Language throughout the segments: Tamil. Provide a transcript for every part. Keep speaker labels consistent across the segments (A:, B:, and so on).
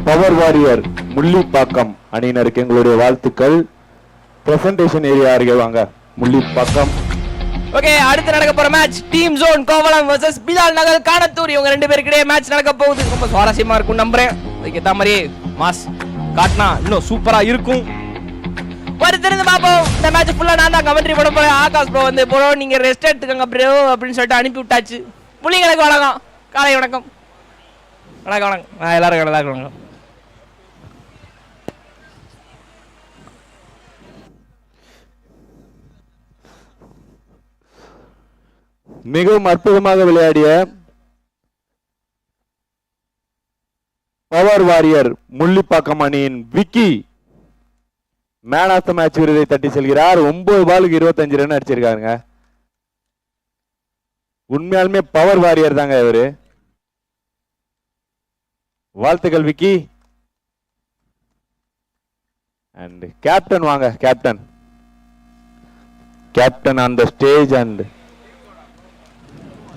A: பவர் வாரியர் முள்ளிப்பாக்கம் அணியினருக்கு எங்களுடைய வாழ்த்துக்கள். பிரசன்டேஷன் ஏரியா அருகே வாங்க. முள்ளிப்பாக்கம்.
B: ஓகே, அடுத்து நடக்க போற match team zone Kovalam versus Bilal Nagar Kanathur. இவங்க ரெண்டு பேருக்கிடையே மேட்ச் நடக்க போகுது. ரொம்ப சுவாரஸ்யமா இருக்கும் நம்புறேன். அதுக்கு ஏற்ற மாதிரியே மாஸ் காட்டினா இன்னும் சூப்பரா இருக்கும். வருத்திருந்து பாப்போம். இந்த மேட்ச் ஃபுல்லா நான் தான் கமெண்ட்ரி போட போறேன். ஆகாஷ் ப்ரோ வந்து ப்ரோ நீங்க ரெஸ்ட் எடுத்துக்கங்க ப்ரோ அப்படின்னு சொல்லிட்டு அனுப்பி விட்டாச்சு. புள்ளிங்களுக்கு வணக்கம், காலை வணக்கம். வணக்கம் வணக்கம் எல்லாரும் வணக்கம்.
A: மிகவும் அற்புதமாக விளையாடிய பவர் வாரியர் முள்ளிப்பாக்கம் அணியின் Vicky man of the match விருதை தட்டி செல்கிறார். 9 பாலுக்கு 25 ரன் அடிச்சிருக்காருங்க. உண்மையாலுமே பவர் வாரியர் தாங்க இவரு. வாழ்த்துக்கள் விக்கி. அண்ட் கேப்டன் வாங்க. Captain on the stage. And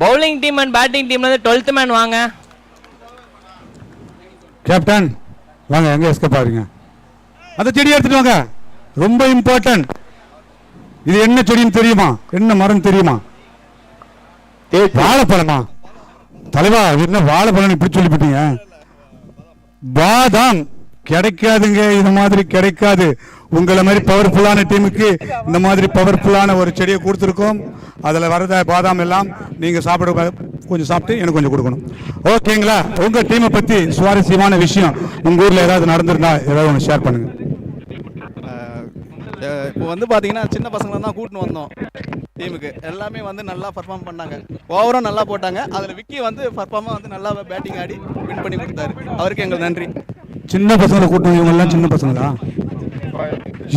B: bowling team and batting டீம்ல இருந்து 12th மேன் வாங்க.
C: கேப்டன் வாங்க. எங்க எஸ்கேப் ஆறீங்க? அந்த செடி எடுத்துட்டு வாங்க. ரொம்ப இம்பார்ட்டன்ட். இது என்ன செடின்னு தெரியுமா? என்ன மரம் தெரியுமா? வாழைப்பழமா? தலைவா என்ன வாழைப்பழம் இப்படி சொல்லிவிட்டீங்க? பாதாம் கிடைக்காதுங்க. இது மாதிரி கிடைக்காது. உங்களை மாதிரி பவர்ஃபுல்லான டீமுக்கு இந்த மாதிரி பவர்ஃபுல்லான ஒரு செடியை கொடுத்துருக்கோம். அதில் வரத பாதாம் எல்லாம் நீங்கள் சாப்பிட கொஞ்சம் சாப்பிட்டு எனக்கு கொஞ்சம் கொடுக்கணும். ஓகேங்களா? உங்கள் டீமை பற்றி சுவாரஸ்யமான விஷயம் உங்கள் ஊரில் ஏதாவது நடந்திருந்தா ஏதாவது ஒன்று ஷேர் பண்ணுங்க.
D: இப்போ வந்து பார்த்தீங்கன்னா சின்ன பசங்களை தான் கூட்டின்னு வந்தோம் டீமுக்கு. எல்லாமே வந்து நல்லா பர்ஃபார்ம் பண்ணாங்க. ஓவரும் நல்லா போட்டாங்க. அதில் விக்கி வந்து பர்ஃபார்மாக வந்து நல்லா பேட்டிங் ஆடி வின் பண்ணி கொடுத்தாரு. அவருக்கு எங்களுக்கு நன்றி.
C: சின்ன பசங்களை கூட்டணும். இவங்கெல்லாம் சின்ன பசங்களா?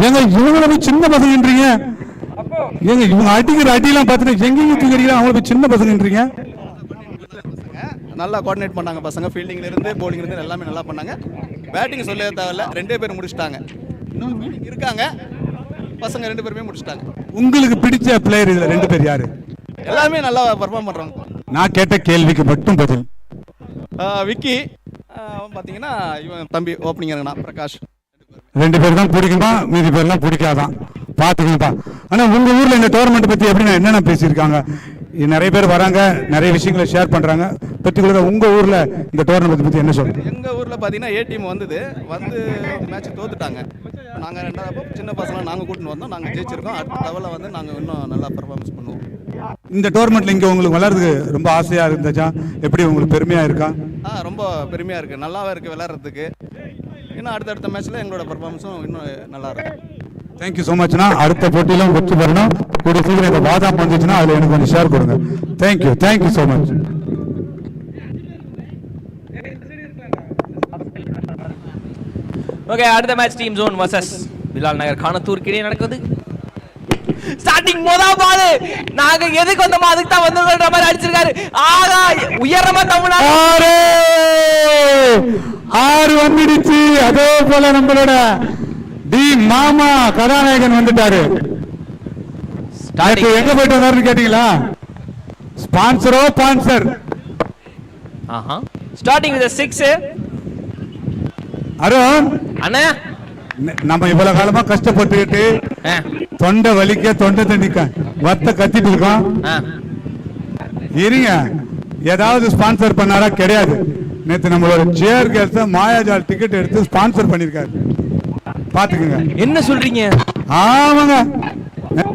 C: ஏங்க இவங்க சின்ன பசங்கன்றீங்க? ஏங்க இவங்க அடிக்கிற அடியெல்லாம் பார்த்துட்டு எங்கேயும் தூக்கிறீங்களா? அவங்கள போய் சின்ன பசங்கன்றீங்க?
D: நல்லா கோஆர்டினேட் பண்ணாங்க பசங்க. ஃபீல்டிங்ல இருந்து பவுலிங்ல இருந்து எல்லாமே நல்லா பண்ணாங்க. பேட்டிங் சொல்ல தேவையில்ல. 2 பேர் முடிச்சிட்டாங்க. இன்னொரு பேட்டிங் இருக்காங்க. பசங்க 2 பேருமே முடிச்சிட்டாங்க.
C: உங்களுக்கு பிடிச்ச பிளேயர் இதுல 2 பேர் யாரு?
D: எல்லாமே நல்லா பர்ஃபார்ம் பண்றாங்க.
C: நான் கேட்ட கேள்விக்கு மட்டும் பதில்.
D: விக்கி பார்த்தீங்கன்னா இவன் தம்பி ஓப்பனிங் இருக்கா பிரகாஷ்.
C: 2 பேர் தான் பிடிக்குமா? மீதி பேர்லாம் பிடிக்காதான்? பார்த்துக்கங்கப்பா. ஆனால் உங்கள் ஊரில் இந்த டோர்னமெண்ட் பற்றி எப்படி என்னென்ன பேசியிருக்காங்க? நிறைய பேர் வராங்க, நிறைய விஷயங்களை ஷேர் பண்ணுறாங்க. பர்டிகுலராக உங்கள் ஊரில் இந்த டோர்னமெண்ட் பற்றி என்ன சொல்கிறீங்க?
D: எங்கள் ஊரில் பார்த்தீங்கன்னா ஏ டீம் வந்து மேட்ச் தோத்துட்டாங்க. நாங்கள் 2வது சின்ன பசங்க நாங்கள் கூட்டின்னு வந்தோம். நாங்கள் ஜெயிச்சிருக்கோம். அடுத்த லெவலில் வந்து நாங்கள் இன்னும் நல்லா பர்ஃபார்மன்ஸ் பண்ணுவோம்.
C: இந்த டோர்னமெண்ட்டில் இங்கே உங்களுக்கு விளையாடுறதுக்கு ரொம்ப ஆசையாக இருந்துச்சா? எப்படி உங்களுக்கு பெருமையாக இருக்கா?
D: ரொம்ப பெருமையாக இருக்குது. நல்லாவே இருக்குது விளையாடுறதுக்கு. இன்னும் அடுத்தடுத்த மேட்ச்சில் எங்களோட பர்ஃபார்மன்ஸும் இன்னும் நல்லா இருக்கும்.
C: தேங்க்யூ ஸோ மச்னா. அடுத்த போட்டியிலும் வெற்றி பெறணும். கூடிய சீக்கிரம் இந்த பாதாம் வந்துச்சுன்னா அதில் எனக்கு கொஞ்சம் ஷேர் கொடுங்க. Thank you so much.
B: ஓகே, அடுத்த match team zone versus Bilal Nagar Kanathur கிடையே நடக்குது. ஸ்டார்டிங் முதல் பால் நாங்க எதுக்கு வந்தோமோ அதுக்கு தான் வந்தோம்ன்ற மாதிரி அடிச்சிருக்காரு. ஆகா உயரமா தமிழ்நாடு
C: 6 வந்துடுச்சு. அதே போல நம்மளோட டி மாமா கதாநாயகன் வந்துட்டாரு. எங்க போயிட்டு வந்தாருன்னு கேட்டீங்களா? Sponsor
B: starting with 6.
C: அருண்
B: அண்ணா,
C: நம்ம இவ்வளவு காலமா கஷ்டப்பட்டுக்கிட்டு தொண்டை வலிக்க தொண்டை தண்ணிக்க வத்த கத்திட்டு இருக்கோம். இருங்க, ஏதாவது ஸ்பான்சர் பண்ணாரா? கிடையாது. நேற்று நம்மளோட சேர் கேர்ள்ஸ் மாயாஜால் டிக்கெட் எடுத்து ஸ்பான்சர் பண்ணிருக்காரு. பாத்துக்கங்க.
B: என்ன சொல்றீங்க?
C: ஆமாங்க,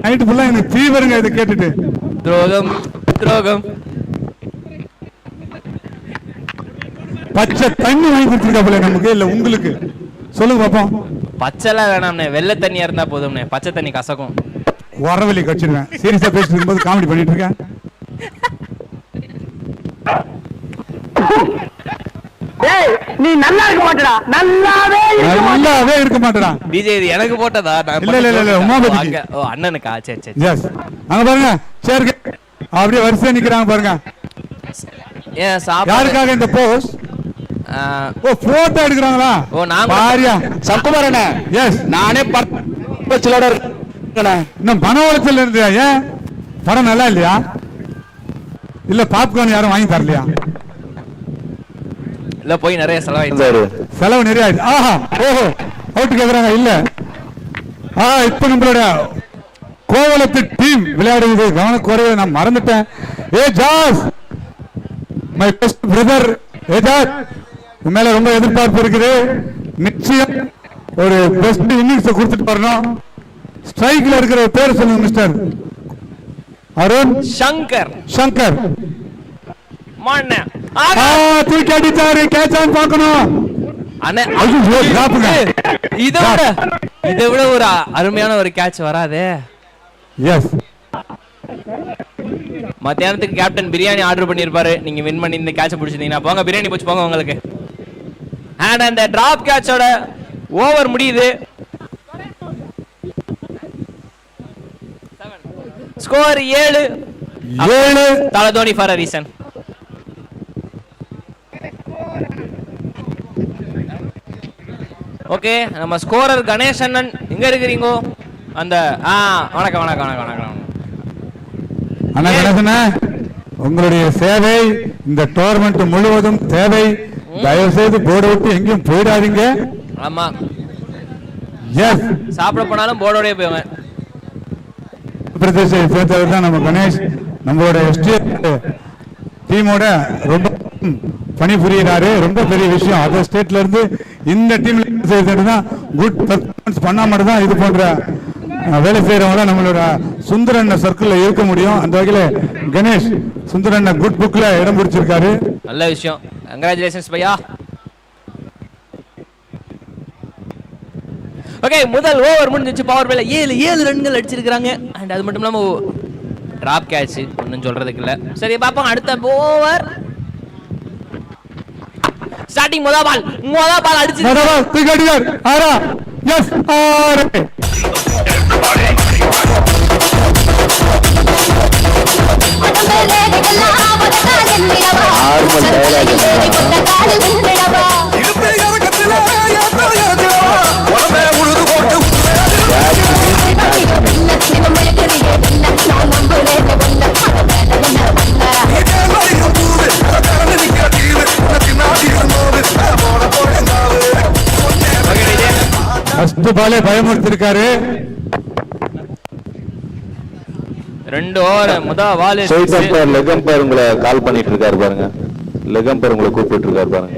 C: நைட்டு ஃபுல்லா எனக்கு ஃபீவருங்க இதை கேட்டுட்டு.
B: துரோகம்
C: பச்சை தண்ணி வாங்கி கொடுத்துருக்காப்புல நமக்கு. இல்ல உங்களுக்கு சொல்லுங்க பாப்போம்.
B: பச்சைலாம் வேணாம்ண்ணே, வெள்ளை தண்ணியா இருந்தா போதும்ண்ணே. பச்சை தண்ணி கசக்கும்.
C: வரவழி கடிச்சிருக்கேன். சீரியஸா பேசிட்டு இருக்கும்போது காமெடி பண்ணிட்டு இருக்கேன்.
E: நீ நல்லா இருக்க மாட்டடா. நல்லாவே
C: இருக்க மாட்டடா.
B: டிஜே இது எனக்கு போட்டதா?
C: இல்ல உமாபதிக்கு.
B: ஓ அண்ணனுக்கா? சரி.
C: எஸ், அங்க பாருங்க சரி அப்படியே வரிசையா நிக்கிறாங்க பாருங்க.
B: ஏன் சாப்பிட
C: யாருக்காக இந்த போஸ்? ஓ போட்டோ எடுக்கறாங்களா?
B: ஓ நாங்க
C: பாரியா
D: சக்குமாரண்ணே.
C: எஸ்,
D: நானே பர்பஸ்லோட இருக்கேன்.
C: இன்னும் பண உளைச்சல் இருந்தியா? ஏன் படம் நல்லா இல்லையா? இல்ல பாப்கார்ன் யாரும் வாங்கி தரலையா?
B: இல்ல போய் நிறைய செலவாயிடுச்சு.
A: இருந்தாரு.
C: செலவு நிறைய ஆயிடுச்சு. ஆஹா ஓஹோ அவுட் கேக்குறாங்க இல்ல. இப்ப நம்மளோட கோவலத்து டீம் விளையாடுவது கவனக்குறைவு நான் மறந்துட்டேன். ஏ ஜாஸ் மை பெஸ்ட் பிரதர் ஏஜாஸ் உன் மேல ரொம்ப எதிர்பார்ப்பு இருக்குது. நிச்சயம் ஒரு பெஸ்ட் இன்னிங்ஸ் கொடுத்துட்டு வரணும். ஸ்ட்ரைக்ல இருக்கிற பேர் சொல்லுங்க மிஸ்டர் அருண்
B: சங்கர்
C: சங்கர்.
B: மாண்ண
C: தூக்கி அடிச்சாரு. கேட்ச் ஆன் பார்க்கணும்.
B: அண்ணே
C: ஐயோ, டிராப்புங்க.
B: இதை விட ஒரு அருமையான ஒரு கேட்ச் வராதே.
C: எஸ்
B: மத்தியானத்துக்கு கேப்டன் பிரியாணி ஆர்டர் பண்ணிருப்பாரு. நீங்க வின் பண்ணி இந்த கேட்ச பிடிச்சிருந்தீங்கன்னா போங்க பிரியாணி போச்சு போங்க உங்களுக்கு. அண்ட் அந்த டிராப் கேட்சோட ஓவர் முடியுது. ஸ்கோர் 7 தல Dhoni for a reason. Okay நம்ம ஸ்கோரர் கணேஷ் அண்ணன் எங்க இருக்கிறீங்க? அந்த வணக்கம் வணக்கம் வணக்கம் வணக்கம்
C: அண்ணா கணேசனா உங்களுடைய சேவை இந்த டோர்னமெண்ட் முழுவதும் தேவை. தயவு செய்து போர்டு விட்டு எங்கேயும் போயிடாதீங்க.
B: ஆமா
C: எஸ்
B: சாப்பிட போனாலும் போர்டோடய போவாங்க.
C: பிரதேசத்தை சேர்ந்தவர் தான் நம்ம கணேஷ். நம்மளோட எஸ்டிஎஃப் டீமோட ரொம்ப பணிபுரியிறாரு. ரொம்ப பெரிய விஷயம். அதர் ஸ்டேட்ல இருந்து இந்த டீம்ல சேர்ந்துட்டு குட் பெர்ஃபார்மன்ஸ் பண்ணா மட்டும் தான் இது போன்ற வேலை செய்யறவங்க நம்மளோட சுந்தரண்ண சர்க்கிள்ல இருக்க முடியும். அந்த வகையில கணேஷ் சுந்தரண்ண குட் புக்ல இடம் பிடிச்சிருக்காரு.
B: நல்ல விஷயம். கங்க்ராச்சுலேஷன்ஸ் பையா. ஓகே முதல் ஓவர் முடிஞ்சிச்சு. பவர் பிளேல 7 ரன்கள் அடிச்சிருக்காங்க. அண்ட் அது மட்டும் இல்லாம டிராப் கேட்ச் ஒன்னும் சொல்றதுக்கு இல்ல. சரி பாப்போம் அடுத்த ஓவர். ஸ்டார்டிங் முத பால் அடிச்சு
C: தூக்கி அடிச்சார். ஆரா எஸ் ஆரே ஃபர்ஸ்ட் பாலே பயமுறுத்திருக்காரு.
B: 2 ஓவர் முத பால்
A: லெகம்பர் உங்களை கால் பண்ணிட்டு இருக்காரு பாருங்க. லெகம்பர் உங்களை கூப்பிட்டு இருக்காரு பாருங்க.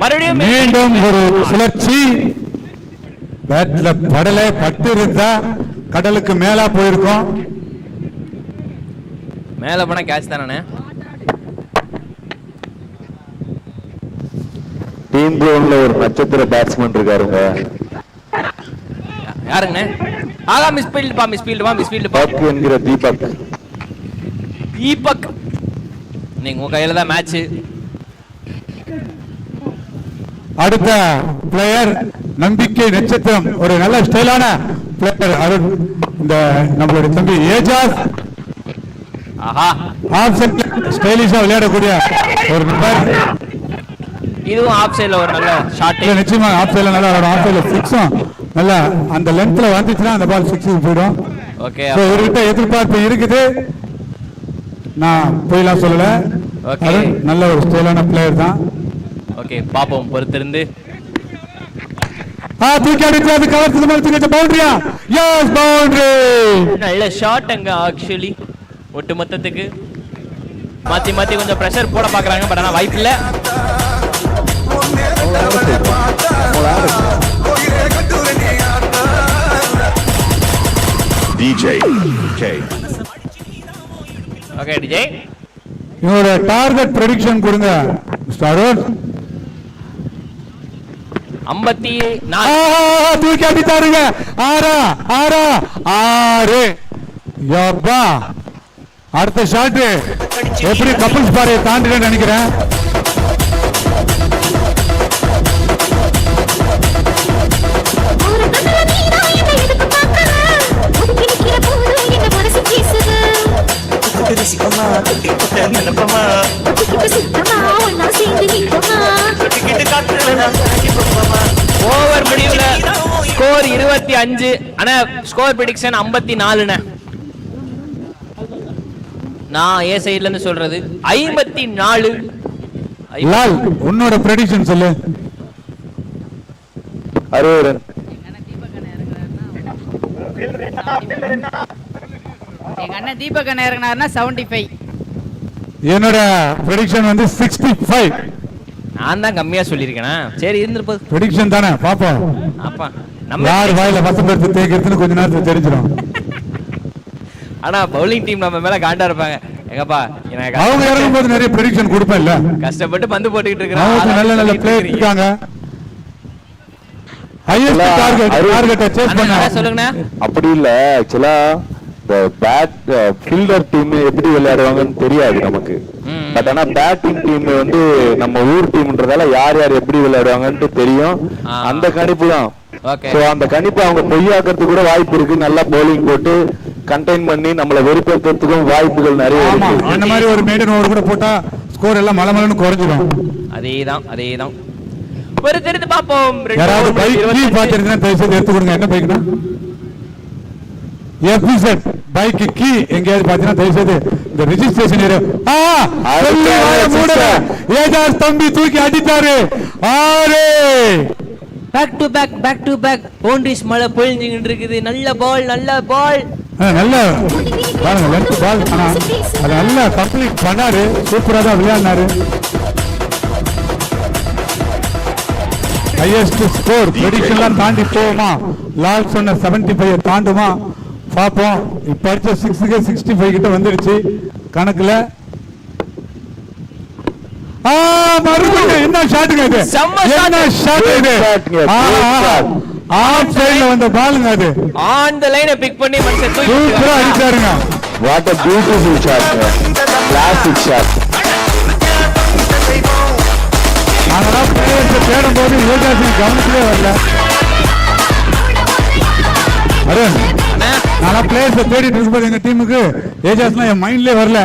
B: மறுபடியும்
C: மீண்டும் ஒரு சுழற்சி. பேட்ல படலை பட்டு இருந்தா கடலுக்கு மேலா போயிருக்கோம்.
B: மேல போன கேட்ச் தானே.
A: டீம் ப்ளூன்ல ஒரு நட்சத்திர பேட்ஸ்மேன் இருக்காருங்க.
B: யாருங்க? மிஸ் ஃபீல்ட் பா
A: என்கிற தீபக்.
B: நீங்க உங்க கையில தான் மேட்ச்.
C: அடுத்த பிளேயர் நம்பிக்கை நட்சத்திரம் ஒரு நல்ல ஸ்டைலான பிளேயர் அருண். இந்த நம்மளுடைய தம்பி ஏஜாஸ் ஸ்டைலிஷா விளையாடக்கூடிய ஒரு நம்பர்.
B: இதுவும் ஆஃப் சைடுல ஒரு நல்ல ஷாட்.
C: நிச்சயமா ஆஃப் சைடுல நல்லா விளையாடும். ஆஃப் சைடுல சிக்ஸும் நல்லா அந்த லென்த்ல வந்துச்சுன்னா அந்த பால் சிக்ஸுக்கு போயிடும்.
B: ஓகே
C: இவர்கிட்ட எதிர்பார்ப்பு இருக்குது. நான் போயெல்லாம் சொல்லல. அருண் நல்ல ஒரு ஸ்டைலான பிளேயர் தான்.
B: ஓகே பாப்போம் பொறுத்திருந்து.
C: தூக்கி அடிச்சு அது கவர் செய்து முடிச்சு பவுண்டரியா. Yes boundary.
B: நல்ல ஷாட் அங்க. ஆக்சுவலி ஒட்டு மொத்தத்துக்கு மாத்தி கொஞ்சம் பிரஷர் போட பாக்குறாங்க. பட் ஆனா வாய்ப்பு இல்ல.
F: DJ K.
B: ஓகே டிஜே
C: இவரோட டார்கெட் ப்ரெடிக்ஷன் கொடுங்க மிஸ்டர் அருண்.
B: 54.
C: தூக்கி அடித்தாருங்க. 6 யப்பா. அடுத்த ஷாட் எப்படி கப்பிள்ஸ் பாறையை தாண்டினு நினைக்கிறேன்.
B: ஸ்கோர் 25. ஆனா ஸ்கோர் பிரெடிக்ஷன் 54ண்ணே. நான் ஏ சைடுல இருந்து சொல்றது 54.
C: லால் உன்னோட ப்ரெடிக்ஷன் சொல்லு.
A: 60 ரன்.
F: எங்க அண்ணன் தீபக் அண்ணன் இறங்கினாருன்னா 75.
C: என்னோட ப்ரெடிக்ஷன் வந்து 65.
B: நான் தான் கம்மியா சொல்லியிருக்கேனா? சரி இருந்திருப்பது.
C: ப்ரெடிக்ஷன் தானே பாப்போம்.
B: அப்பா நம்ம
C: யார் வாயில வசம் எடுத்து தேய்க்கிறதுன்னு கொஞ்ச நேரத்துல தெரிஞ்சிடும்.
B: ஆனா பவுலிங் டீம் நம்ம மேல காண்டா இருப்பாங்க. எங்கப்பா
C: அவங்க இறங்கும் போது நிறைய ப்ரெடிக்ஷன் கொடுப்பேன் இல்ல.
B: கஷ்டப்பட்டு பந்து போட்டுக்கிட்டு
C: இருக்காங்க. நல்ல நல்ல பிளேயர் இருக்காங்க. ஹையஸ்ட் டார்கெட் சேஸ் பண்ணா
B: சொல்லுங்கண்ணா.
A: அப்படி இல்ல, ஆக்சுவலா பேட் ஃபீல்டர் டீம் எப்படி விளையாடுவாங்கன்னு தெரியாது நமக்கு. பட் ஆனா பேட்டிங் டீம் வந்து நம்ம ஊர் டீம்ன்றதால யார் யார் எப்படி விளையாடுவாங்கன்னு தெரியும். அந்த கணிப்பு தான். சோ அந்த கணிப்பு அவங்க பொய்யாக்கிறதுக்கு கூட வாய்ப்பு இருக்கு. நல்லா பவுலிங் போட்டு கண்டெயின் பண்ணி நம்மள வெறுப்பேற்றதுக்கும் வாய்ப்புகள் நிறைய இருக்கு.
C: அந்த மாதிரி ஒரு மெய்டன் ஓவர் கூட போட்டா ஸ்கோர் எல்லாம் மலமலன்னு குறைஞ்சிடும்.
B: அதேதான் ஒரு தெரிந்து பாப்போம்.
C: யாராவது பைக் கீ பாத்திருந்தா தயவு செய்து எடுத்து கொடுங்க. என்ன பைக்னா எஃபிசெட் பைக் கீ எங்கயாவது பாத்தீங்கன்னா தயவு செய்து இந்த ரெஜிஸ்ட்ரேஷன் ஏஜாஸ் தம்பி தூக்கி அடித்தாரு. ஆரே
B: பேக் டு பேக் பவுண்டரிஸ் மழை பொழிஞ்சிட்டு இருக்குது. நல்ல பால் நல்ல
C: பாருங்க லென்த் பால். ஆனா அது நல்லா கம்ப்ளீட் பண்ணாரு. சூப்பரா தான் விளையாடினாரு. ஹையஸ்ட் ஸ்கோர் ப்ரெடிக்ஷன்லாம் தாண்டி போகுமா? லால் சொன்ன 75 தாண்டுமா பாப்போம். இப்ப அடிச்ச 6க்கு 65 கிட்ட வந்துருச்சு கணக்குல. மறுபடியும் என்ன ஷாட்டுங்க இது? என்ன ஷாட் இது? ஆஃப் சைடுல வந்த பாலுங்க அது.
B: ஆன் தி லைனை பிக் பண்ணி மனுஷன் தூக்கி
C: சூப்பரா அடிச்சாருங்க.
A: What a beautiful shot. Classic shot.
C: நாங்களாம் பிளேயர்ஸை தேடும் போது யோகாசின் கவனத்திலே வரல. அருண், நான்லாம் பிளேயர்ஸை தேடிட்டு இருக்கும்போது எங்க டீமுக்கு ஏஜாஸ்லாம் என் மைண்ட்லயே வரல.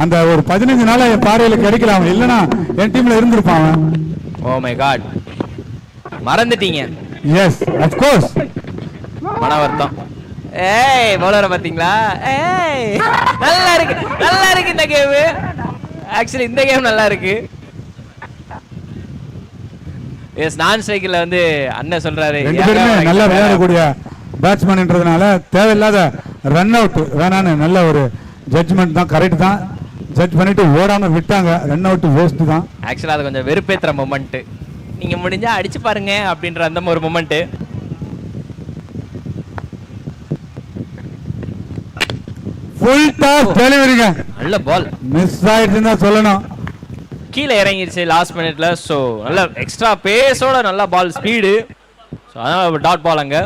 C: அந்த ஒரு 15 நாளா என் பார்வையில கிடைக்கல. அவன் இல்லைன்னா என் டீம்ல இருந்திருப்பான் அவன்.
B: ஓ மை காட், மறந்துட்டீங்க.
C: Yes of course.
B: மன வருத்தம். ஏய் பவுலரை பாத்தீங்களா? ஏய் நல்லா இருக்கு இந்த கேம். ஆக்சுவலி இந்த கேம் நல்லா இருக்கு. எஸ் நான் ஸ்ட்ரைக்கில் வந்து அண்ணன் சொல்றாரு
C: ரெண்டு பேருமே நல்லா விளையாடக்கூடிய பேட்ஸ்மேன்ன்றதுனால தேவையில்லாத ரன் அவுட் வேணான்னு நல்ல ஒரு ஜட்ஜ்மெண்ட் தான். கரெக்ட் தான். ஜட்ஜ் பண்ணிட்டு ஓடாம விட்டாங்க. ரன் அவுட் வேஸ்ட் தான்.
B: ஆக்சுவலா அது கொஞ்சம் வெறுப்பேத்துற மொமெண்ட். நீங்க முடிஞ்சா அடிச்சு பாருங்க அப்படின்ற அந்த ஒரு மொமெண்ட்.
C: Full toss டெலிவரிங்க.
B: நல்ல பால்
C: மிஸ் ஆயிடுச்சுன்னு தான் சொல்லணும்.
B: கீழே இறங்கிருச்சு லாஸ்ட் மினிட்ல. ஸோ நல்ல எக்ஸ்ட்ரா பேஸோட நல்ல பால் ஸ்பீடு. ஸோ அதனால டாட் பால் அங்க.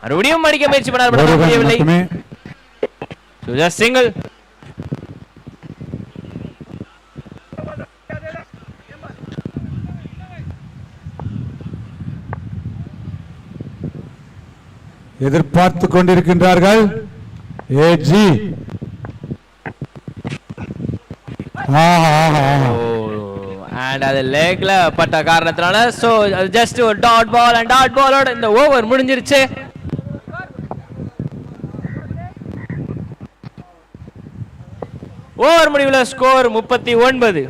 B: மறுபடியும் அடிக்க முயற்சி பண்ணார், முடியவில்லை. சிங்கிள்.
C: எதிர்பார்த்து கொண்டிருக்கின்றார்கள் ஏஜி.
B: அண்ட் அது லெக்ல பட்ட காரணத்தினால சோ ஜஸ்ட் ஒரு டாட் பால். அண்ட் டாட் பாலோட இந்த ஓவர் முடிஞ்சிருச்சு. ஓவர் முடிவுல ஸ்கோர் 39.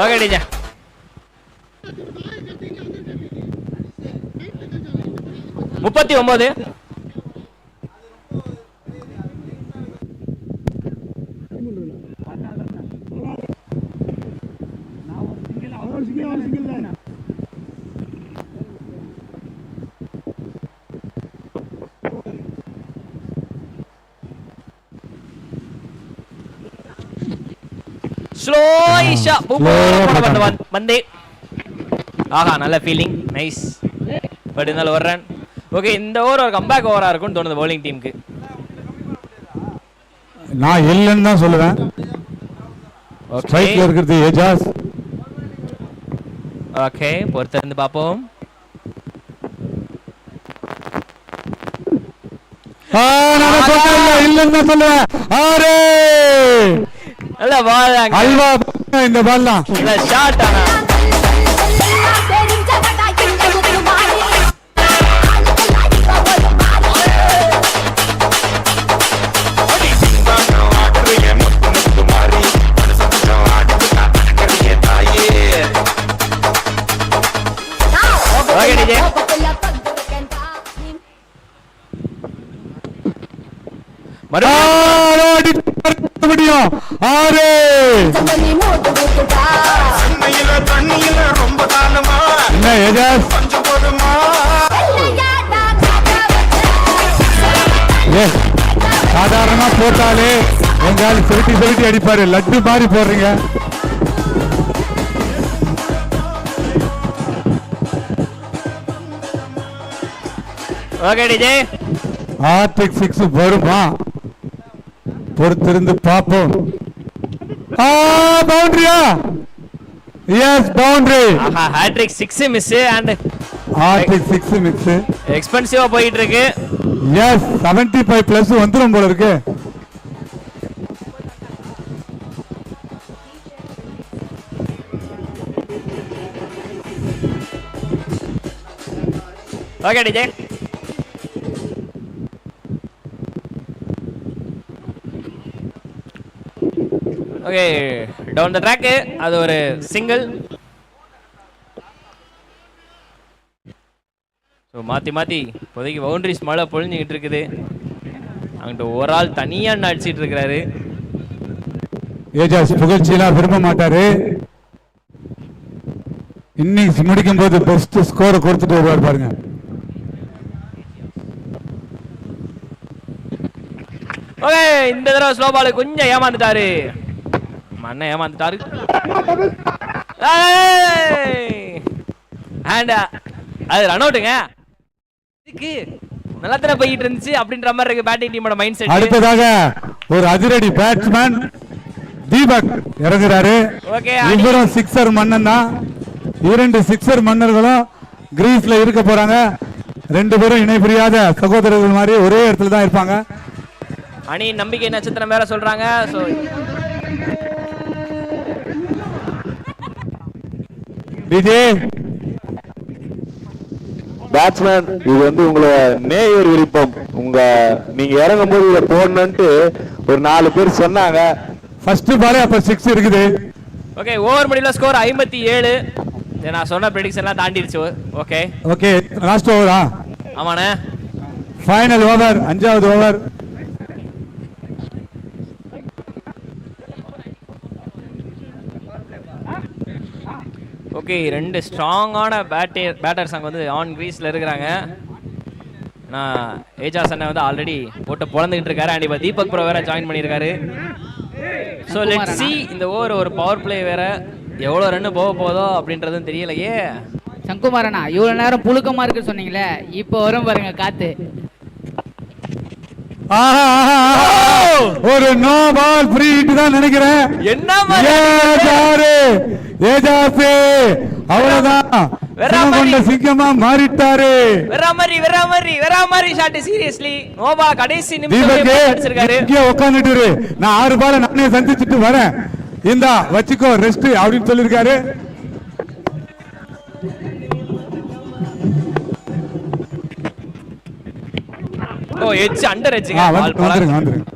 B: ஓகே டிஜா. ஸ்லோயிஷா வந்தே. ஆஹா, நல்ல ஃபீலிங், நைஸ். பட் இருந்தாலும் ஒரு ரன். ஓகே, இந்த ஓவர் ஒரு கம்பேக் ஓவரா இருக்கும்னு தோணுது பவுலிங் டீமுக்கு.
C: நான் இல்லைன்னு தான் சொல்லுவேன். ஸ்ட்ரைக்ல இருக்கிறது ஏஜாஸ்.
B: ஓகே, பொறுத்திருந்து பாப்போம்.
C: இல்லைன்னு தான் சொல்லுவேன். ஆரே
B: நல்ல பால்
C: அல்வா, இந்த பால் தான்
B: நல்ல ஷாட். ஆனா ஓகே டிஜே,
C: முடியும். ஆரே என்ன ஏஜாஸ், சாதாரணமா போட்டாலே எங்கால செலுத்தி அடிப்பாரு. லட்டு மாதிரி போடுறீங்க.
B: ஓகே டிஜே,
C: ஹார்ட்ரிக் 6 வருமா? பொறுத்திருந்து பார்ப்போம். பவுண்டரியா? Yes, boundary.
B: ஆஹா, hattrick 6 miss and
C: hattrick 6 miss.
B: எக்ஸ்பென்சிவா போயிட்டு இருக்கு.
C: எஸ், 75 பிளஸ் வந்துரும் போல இருக்கு.
B: Okay DJ, okay down the track. அது ஒரு சிங்கிள். ஸோ மாற்றி மாற்றி இப்போதைக்கு பவுண்டரிஸ் மழை பொழிஞ்சிக்கிட்டு இருக்குது. அங்கிட்ட ஒரு ஆள் தனியாக அடிச்சிட்டு இருக்கிறாரு.
C: ஏஜாஸ் புகழ்ச்சியெல்லாம் விரும்ப மாட்டாரு. இன்னிங்ஸ் முடிக்கும் போது பெஸ்ட் ஸ்கோரை கொடுத்துட்டு வருவார் பாருங்க.
B: ஓகே, இந்த தடவை ஸ்லோ பால் கொஞ்சம் ஏமாந்துட்டாரு. மண்ணை ஏமாந்துட்டாரு. அது ரன் அவுட்டுங்க. இதுக்கு நல்லா தானே போயிட்டு இருந்துச்சு அப்படின்ற மாதிரி இருக்கு பேட்டிங் டீமோட மைண்ட் செட்.
C: அடுத்ததாக ஒரு அதிரடி பேட்ஸ்மேன் தீபக் இறங்குறாரு.
B: ஓகே,
C: இவரும் சிக்ஸர் மன்னன் தான். 2 சிக்ஸர் மன்னர்களும் கிரீஸ்ல இருக்க போறாங்க. 2 பேரும் இணை பிரியாத சகோதரர்கள் மாதிரி ஒரே இடத்துல தான் இருப்பாங்க.
B: அணி நம்பிக்கை நட்சத்திரம் வேற சொல்றாங்க. சோ
C: விஜய்
A: பேட்ஸ்மேன், இது வந்து உங்களை நேயர் விருப்பம். நீங்க இறங்கும் போது இதை போடணும்ட்டு ஒரு 4 பேர் சொன்னாங்க.
C: ஃபர்ஸ்ட் பாலே அப்ப 6 இருக்குது.
B: ஓகே, ஓவர் முடிவுல ஸ்கோர் 57. நான் சொன்ன பிரெடிக்ஷன் எல்லாம் தாண்டிடுச்சு. ஓகே
C: ஓகே, லாஸ்ட் ஓவரா?
B: ஆமாண்ணே,
C: ஃபைனல் ஓவர், 5வது ஓவர்.
B: ஓகே, 2 ஸ்ட்ராங்கான பேட்டர்ஸ் அங்கே வந்து ஆன் கிரீஸில் இருக்கிறாங்க. நான் ஏஜாஸ் அண்ணன் வந்து ஆல்ரெடி போட்டு பொழந்துக்கிட்டு இருக்காரு. அண்ட் இப்போ தீபக் ப்ரோ வேற ஜாயின் பண்ணியிருக்காரு. ஸோ லெட்ஸ் see இந்த ஓவர் ஒரு பவர் பிளே வேற எவ்வளோ ரன்னு போக போதோ அப்படின்றதும் தெரியலையே.
F: சங்குமாரண்ணா, இவ்வளோ நேரம் புழுக்கமா இருக்கு சொன்னீங்களே, இப்போ வரும் பாருங்க காத்து.
C: ஒரு நோ பால் ஃப்ரீ ஹிட் தான் நினைக்கிறேன்.
B: என்ன
C: அவ்வளவுதான், சிங்கமா மாறிட்டாரு.
B: சீரியஸ்லி நோபா கடைசி நிமிஷம் அடிச்சிருக்காரு.
C: உட்கார்ந்துட்டு நான் 6 பால நானே சந்திச்சுட்டு வரேன், இந்தா வச்சுக்கோ ரெஸ்ட் அப்படின்னு சொல்லிருக்காரு.
B: ஓ எட்ஜ் அண்டர் எட்ஜ்ங்க
C: வந்துருங்க வந்துருங்க.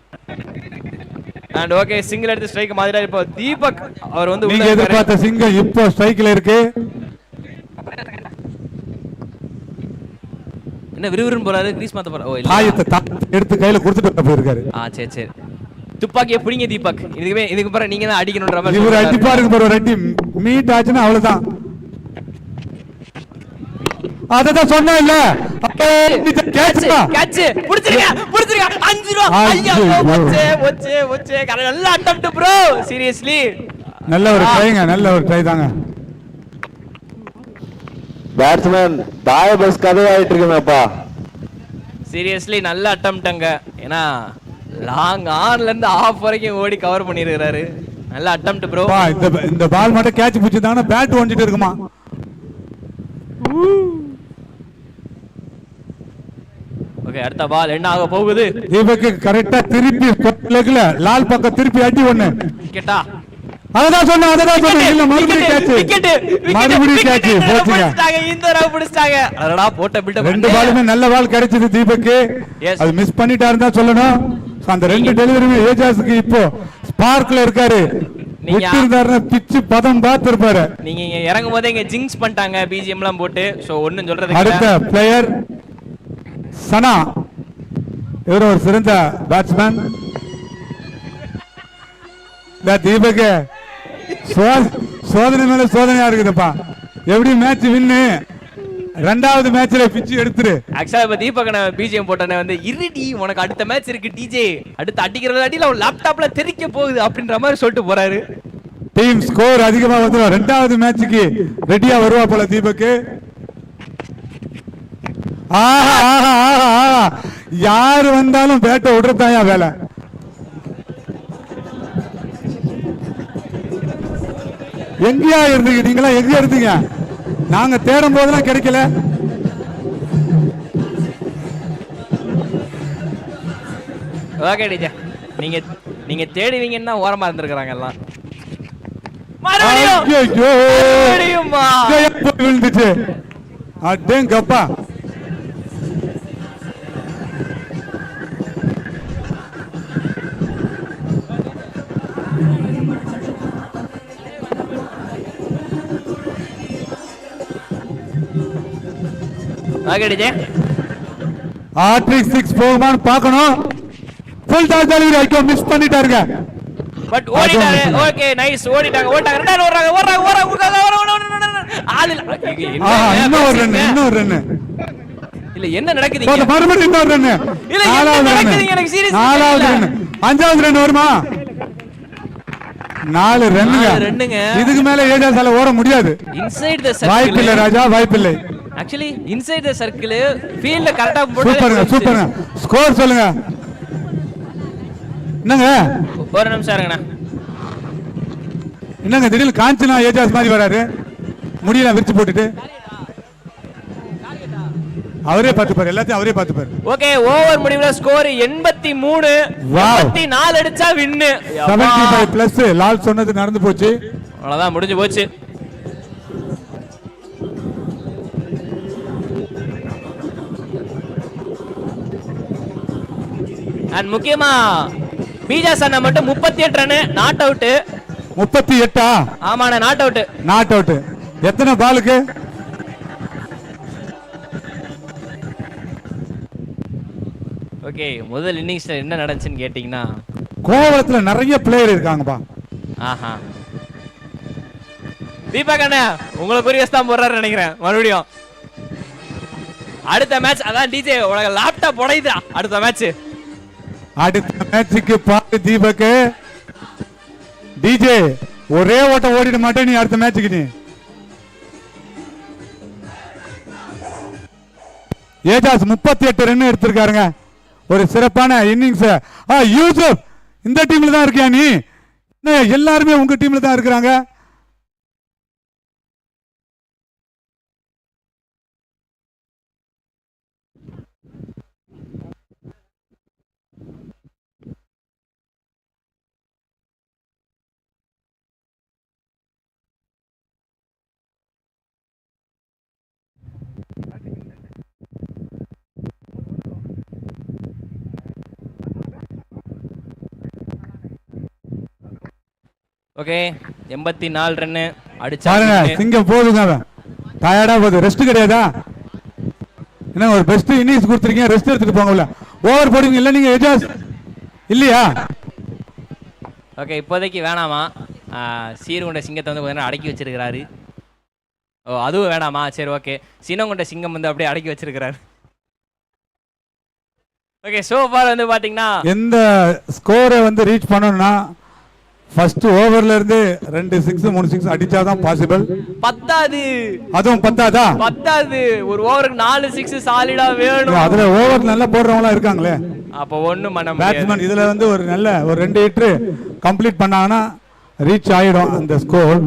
B: அண்ட் ஓகே, சிங்கிள் எடுத்து ஸ்ட்ரைக் மாதிரி. இப்போ தீபக் அவர் வந்து
C: நீங்க எதிர்பார்த்த சிங்கிள் இப்போ ஸ்ட்ரைக்ல இருக்கு.
B: என்ன விறுவிறுன்னு போறாரு, கிரீஸ் மாத்த போறாரு. ஓ இல்ல,
C: ஆயத்தை எடுத்து கையில கொடுத்துட்டு போயிருக்காரு.
B: சரி சரி, துப்பாக்கியை பிடிங்க தீபக். இதுக்கு பிறகு நீங்க தான் அடிக்கணும்ன்ற மாதிரி
C: இவர் அடிப்பாருக்கு பாரு. ஒரு அடி மீட் ஆச்சுன்னா அவ்வளவுதான். அததான் சொன்ன இல்ல,
B: கேட்ச் புடிச்சிருங்க புடிச்சிருங்க. 5 ரூபா. ஐயா, ஒச்சே ஒச்சே ஒச்சே. நல்லா அட்டெம்ப்ட் ப்ரோ, சீரியஸ்லி
C: நல்ல ஒரு ட்ரைங்க, நல்ல ஒரு ட்ரை தாங்க.
A: பேட்ஸ்மேன் தாய பஸ் கதையாயிட்டு இருக்குமேப்பா.
B: சீரியஸ்லி நல்ல அட்டம்ப்ட்ங்க. ஏன்னா லாங் ஆன்ல இருந்து ஆஃப் வரைக்கும் ஓடி கவர் பண்ணிருக்காரு. நல்ல அட்டம்ப்ட் ப்ரோ.
C: இந்த பால் மட்டும் கேட்ச் பிடிச்சிருந்தாங்கன்னா பேட் ஒஞ்சிட்டு இருக்குமா.
B: ஓகே, அடுத்த பால் என்ன ஆக போகுது?
C: தீபக் கரெக்டா திருப்பி லெக்ல லால் பக்கம் திருப்பி அடி ஒண்ணு.
B: விக்கெட்டா?
C: அததான் சொன்னேன் இல்ல மறுபடியும் கேட்ச். மறுபடியும் கேட்ச் போச்சுங்க.
B: இந்த ரவ் பிடிச்சாங்க. அடடா போட்ட பில்ட்.
C: ரெண்டு பாலுமே நல்ல பால் கிடைச்சது தீபக். அது மிஸ் பண்ணிட்டாருன்னு தான் சொல்லணும். அந்த ரெண்டு டெலிவரியுமே ஏஜாஸ்க்கு இப்போ ஸ்பார்க்ல இருக்காரு. விட்டிருந்தாருன்னா பிச்சு பதம் பார்த்து இருப்பாரு.
B: நீங்க இங்க இறங்கும் போதே இங்க ஜிங்ஸ் பண்ணிட்டாங்க பிஜிஎம் எல்லாம் போட்டு. சோ ஒண்ணும் சொல்றதுக்கு இல்ல.
C: அடுத்த பிளேயர் சனா. இவர் ஒரு சிறந்த பேட்ஸ்மேன். தீபக் சோதனை மேல சோதனையா இருக்குதுப்பா. எப்படி மேட்ச் வின்னு, ரெண்டாவது மேட்ச்ல பிச்சு எடுத்துரு.
B: ஆக்சுவலா இப்ப தீபக் பிஜிஎம் போட்டனே வந்து இருடி உனக்கு அடுத்த மேட்ச் இருக்கு டிஜே, அடுத்து அடிக்கிற அடியில அவன் லேப்டாப்ல தெரிக்க போகுது அப்படின்ற மாதிரி சொல்லிட்டு போறாரு.
C: டீம் ஸ்கோர் அதிகமா வந்து ரெண்டாவது மேட்சுக்கு ரெடியா வருவா போல தீபக். யாரு வந்தாலும் பேட்டை விடுறதாயா வேலை. எங்கயா இருந்தீங்க நீங்களா? எங்க இருந்தீங்க? நாங்க தேடும் போதெல்லாம் கிடைக்கல.
B: ஓகே டிஜே, நீங்க தேடுவீங்கன்னா ஓரமா இருந்திருக்காங்க எல்லாம். மறுபடியும்
C: விழுந்துச்சு. அடேங்கப்பா. ஹாட்ரிக் 6 போகுமான்னு பார்க்கணும். ஃபுல் டாஸ் டெலிவரி ஐக்கோ மிஸ் பண்ணிட்டாருங்க.
B: பட் ஓடிட்டாரு. ஓகே நைஸ், ஓடிட்டாங்க. ரெண்டாவது ஓடுறாங்க.
C: இன்னொரு ரன்.
B: இல்ல என்ன நடக்குது?
C: மறுபடியும் இன்னொரு ரன்.
B: இல்ல என்ன நடக்குது? எனக்கு சீரியஸா
C: நாலாவது ரன். அஞ்சாவது ரன் வருமா? 4 ரன்னுங்க. இதுக்கு மேல ஏஜாஸால ஓட முடியாது.
B: இன்சைட் தி சர்க்கிள்
C: வாய்ப்பில்லை ராஜா, வாய்ப்பில்லை.
B: ஆக்சுவலி இன்சைட் தி சர்க்கிள் ஃபீல்ட்ல கரெக்ட்டா போட்டு.
C: சூப்பருங்க. ஸ்கோர் சொல்லுங்க. என்னங்க
B: ஒரு நிமிஷம் இருங்கண்ணா.
C: என்னங்க திடீர்னு காஞ்சனா ஏஜாஸ் மாதிரி வராரு, முடியல விரிச்சு போட்டுட்டு. அவரே பார்த்துப்பாரு, எல்லாத்தையும் அவரே பார்த்துப்பாரு.
B: ஓகே, ஓவர் முடிவுல ஸ்கோர் 83. 84 அடிச்சா வின்.
C: 75 பிளஸ். லால் சொன்னது நடந்து போச்சு.
B: அவ்வளவுதான், முடிஞ்சு போச்சு. அண்ட் முக்கியமா பீஜாஸ் அண்ணா மட்டும் 38 ரன் நாட் அவுட்.
C: 38?
B: ஆமாண்ணா, நாட் அவுட்.
C: Not out. எத்தனை பாலுக்கு?
B: ஓகே, முதல் இன்னிங்ஸ்ல என்ன நடந்துச்சுன்னு கேட்டீங்கன்னா,
C: கோவளத்துல நிறைய பிளேயர் இருக்காங்கப்பா.
B: ஆஹா, தீபக் அண்ணா உங்களுக்கு குறியஸ் தான் போடுறாரு நினைக்கிறேன். மறுபடியும் அடுத்த மேட்ச் அதான் டிஜே உனக்கு லேப்டாப் உடையுதா? அடுத்த மேட்ச்
C: பாரு தீபக். டிஜே ஒரே ஓட்ட ஓடிட மாட்டேன் நீ அடுத்த மேட்சுக்கு. நீ ஏஜாஸ் 38 ரன் எடுத்திருக்காருங்க. ஒரு சிறப்பான இன்னிங்ஸ். யூசுப் இந்த டீம்ல தான் இருக்கியா நீ? எல்லாருமே உங்க டீம்ல தான் இருக்கிறாங்க.
B: ஓகே, 84 ரன் அடிச்சா.
C: சிங்கம் போதுங்க. டயர்டா போகுது. ரெஸ்ட் கிடையாதா? என்ன ஒரு பெஸ்ட் இன்னிங்ஸ் கொடுத்துருக்கீங்க, ரெஸ்ட் எடுத்துட்டு போங்கல. ஓவர் போடுவீங்க இல்ல நீங்க ஏஜாஸ் இல்லையா?
B: ஓகே, இப்போதைக்கு வேணாமா. சீர்கொண்ட சிங்கத்தை வந்து கொஞ்சம் அடக்கி வச்சிருக்கிறாரு. ஓ, அதுவும் வேணாமா? சரி ஓகே. சீனங்கொண்ட சிங்கம் வந்து அப்படியே அடக்கி வச்சிருக்கிறாரு. ஓகே, சோ ஃபார் வந்து பாத்தீங்கன்னா
C: எந்த ஸ்கோரை வந்து ரீச் பண்ணணும்னா ஃபர்ஸ்ட் ஓவர்ல இருந்து 2 6 3 6 அடிச்சாதான் பாசிபிள்.
B: பத்தாது,
C: அதுவும் பத்தாதா?
B: பத்தாது. ஒரு ஓவருக்கு 4 6 சாலிடா வேணும்.
C: அதுல ஓவர் நல்லா போடுறவங்களா இருக்காங்களே.
B: அப்ப ஒண்ணு பண்ண
C: பேட்ஸ்மேன் இதுல வந்து ஒரு நல்ல ஒரு 2 ஹிட் கம்ப்ளீட் பண்ணாங்கன்னா ரீச் ஆயிடும் அந்த ஸ்கோர்.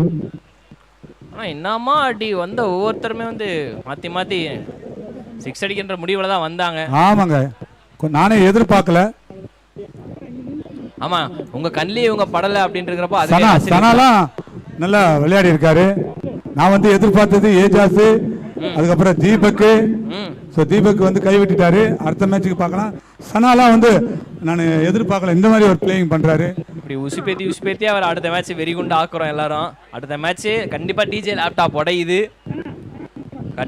B: ஆனா என்னமா அடி வந்த ஒவ்வொருத்தருமே வந்து மாத்தி மாத்தி 6 அடிக்கின்ற முடிவுல தான் வந்தாங்க.
C: ஆமாங்க, நானே எதிர்பார்க்கல.
B: ஆமா, உங்க கண்ணிலே இவங்க படல அப்படின்றப்போ
C: சனாலாம் நல்லா விளையாடி இருக்காரு. நான் வந்து எதிர்பார்த்தது ஏஜாஸ், அதுக்கப்புறம் தீபக். ஸோ தீபக் வந்து கைவிட்டுட்டாரு. அடுத்த மேட்சுக்கு பார்க்கலாம். சனாலாம் வந்து நான் எதிர்பார்க்கல இந்த மாதிரி ஒரு பிளேயிங் பண்றாரு.
B: இப்படி உசுப்பேத்தி அவர் அடுத்த மேட்ச் வெறி குண்டு ஆக்குறோம் எல்லாரும். அடுத்த மேட்ச் கண்டிப்பா டிஜே லேப்டாப் உடையுது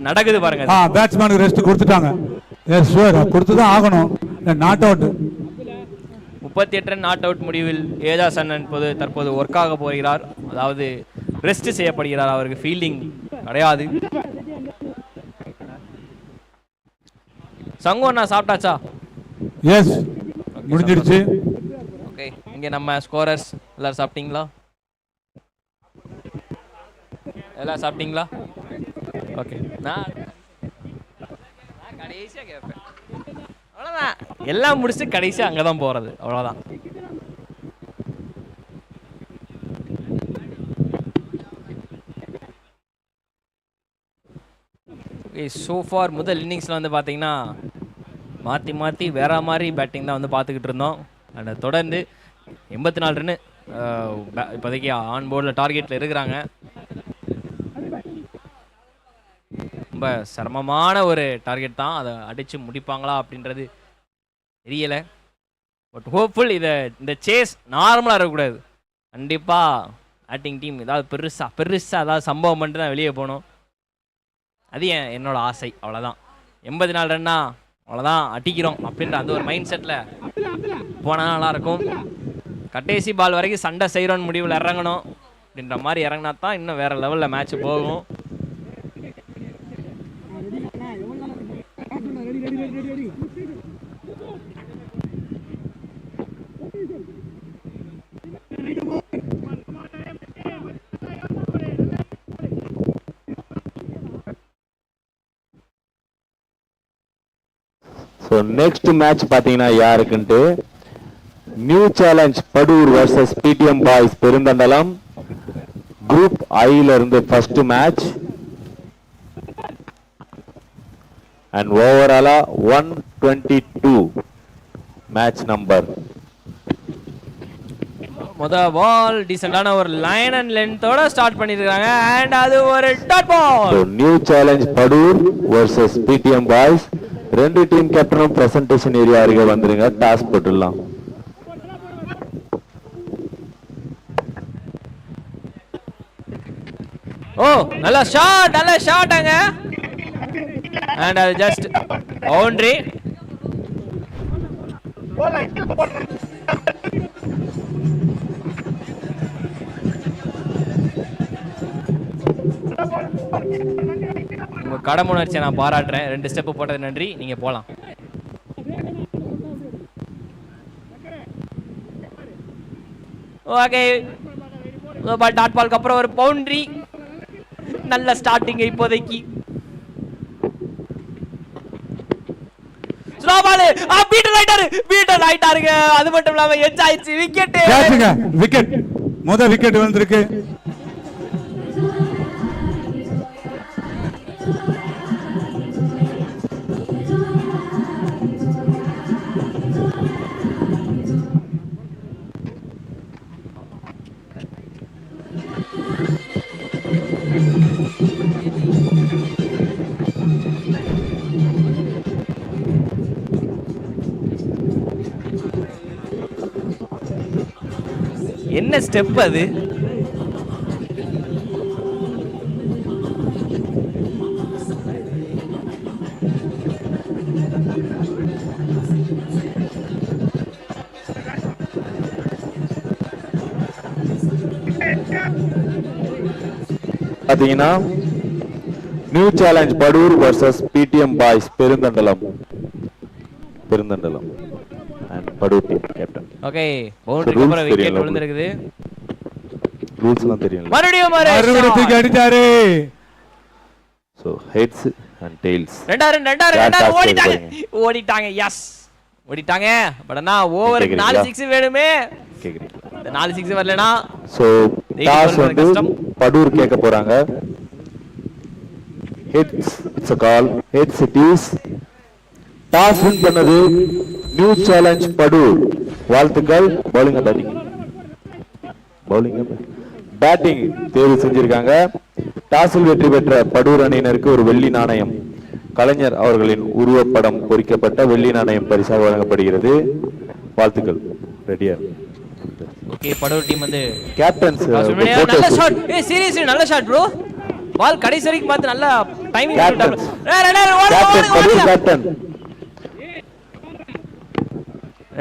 B: நடக்குது பாருங்க.
C: பேட்ஸ்மேனுக்கு ரெஸ்ட் கொடுத்துட்டாங்க. எஸ் ஷூர், கொடுத்து தான் ஆகணும். Not out
B: 38 run not out முடிவில் ஏஜாஸ் அண்ணன் தற்போது ஒர்க் ஆக போகிறார். அதாவது ரெஸ்ட் செய்யப்படுகிறார். அவருக்கு ஃபீல்டிங் கிடையாது. சங்கு அண்ணா சாப்பிட்டாச்சா?
C: எஸ், முடிஞ்சிடுச்சு.
B: ஓகே, இங்க நம்ம ஸ்கோரர்ஸ் எல்லாரும் சாப்பிட்டீங்களா? எல்லாம் சாப்பிட்டீங்களா? ஓகே, நான் கடைசியா கேட்பேன். அவ்வளோதான், எல்லாம் முடிச்சுட்டு கடைசியாக அங்கே தான் போகிறது. அவ்வளோதான். ஸோ ஃபார் முதல் இன்னிங்ஸில் வந்து பார்த்தீங்கன்னா மாற்றி மாற்றி வேற மாதிரி பேட்டிங் தான் வந்து பார்த்துக்கிட்டு இருந்தோம். அண்ட் தொடர்ந்து 84 ரன்னு இப்போதைக்கு ஆன் போர்டில் டார்கெட்டில் இருக்கிறாங்க. ரொம்ப சிரமமான ஒரு டார்கெட் தான். அதை அடித்து முடிப்பாங்களா அப்படின்றது தெரியலை. பட் ஹோப்ஃபுல் இந்த சேஸ் நார்மலாக இருக்கக்கூடாது. கண்டிப்பாக பேட்டிங் டீம் ஏதாவது பெருசாக ஏதாவது சம்பவம் பண்ணிட்டு தான் வெளியே போகணும். அது என்னோட ஆசை. அவ்வளோதான். 84 ரன்னா அவ்வளோதான், அடிக்கிறோம் அப்படின்ற அந்த ஒரு மைண்ட் செட்டில் போனால் நல்லாயிருக்கும். கடைசி பால் வரைக்கும் சண்டை செய்கிறோன்னு முடிவில் இறங்கணும் அப்படின்ற மாதிரி இறங்கினா தான் இன்னும் வேறு லெவலில் மேட்ச் போகும்.
A: ஸோ நெக்ஸ்ட் மேட்ச் பார்த்தீங்கன்னா யாருக்குன்ட்டு new challenge Padur versus PDM boys Perunthandalam group ஐல இருந்து ஃபர்ஸ்ட் மேட்ச். அண்ட் ஓவராலா 122 மேட்ச் நம்பர்.
B: பால் டீசென்டான ஒரு லைன் அண்ட் லென்த்தோட ஸ்டார்ட் பண்ணிருக்காங்க. அண்ட் அது ஒரு dot ball.
A: New challenge Padur versus PDM boys. ரெண்டு டீம் கேப்டனும் பிரசன்டேஷன் ஏரியா அருகே வந்துருங்க. டாஸ் போட்டுடலாம்.
B: ஓ, நல்ல ஷாட்டாங்க. அண்ட் அது ஜஸ்ட் பவுண்டரி. உங்க கடமுணர்ச்சியை நான் பாராட்டுறேன். 2 ஸ்டெப் போட்டது நன்றி. நீங்க போலாம். ஓகே, டாட் பால்க்கு அப்புறம் ஒரு பவுண்டரி. நல்ல ஸ்டார்டிங் இப்போதைக்கு. பீட்டர் ஆயிட்டாருங்க. அது மட்டும் இல்லாம எட்ஜ் ஆயிடுச்சு.
C: விக்கெட் முத விக்கெட் வந்திருக்கு.
B: என்ன ஸ்டெப் அது?
A: பாத்தீங்கன்னா new challenge Padur versus PDM boys Perunthandalam and Padur team captain.
B: Okay, பவுண்டரிக்கு அப்புறம் விக்கெட் விழுந்திருக்குது.
A: ரூல்ஸ் எல்லாம் தெரியும்.
B: மறுபடியும்
C: தூக்கி அடிச்சாரு.
A: So heads and tails.
B: ரெண்டாரு ஓடிட்டாங்க. எஸ் ஓடிட்டாங்க. பட் ஆனா ஓவருக்கு 4 6 வேணுமே.
A: கேக்குறீங்களா?
B: இந்த 4 6 வரலனா
A: சோ டாஸ் வந்து படூர் கேட்க போறாங்க. Heads it's a call. Heads it is. Toss win பண்ணது நியூ சேலஞ்ச் படூர். வாழ்த்துக்கள். பவுலிங் பேட்டிங் தேர்வு செஞ்சிருக்காங்க. டாஸில் வெற்றி பெற்ற படூர் அணியினருக்கு ஒரு வெள்ளி நாணயம், கலைஞர் அவர்களின் உருவப்படம் பொறிக்கப்பட்ட வெள்ளி நாணயம் பரிசாக வழங்கப்படுகிறது. வாழ்த்துக்கள். ரெடியா?
B: ஓகே, படூர் டீம் வந்து
A: கேப்டன்ஸ்
B: நல்ல ஷாட். சீரியஸ்லி நல்ல ஷாட் ப்ரோ. பால் கடைசி வரைக்கும் பார்த்து நல்ல டைமிங்
A: கேப்டன்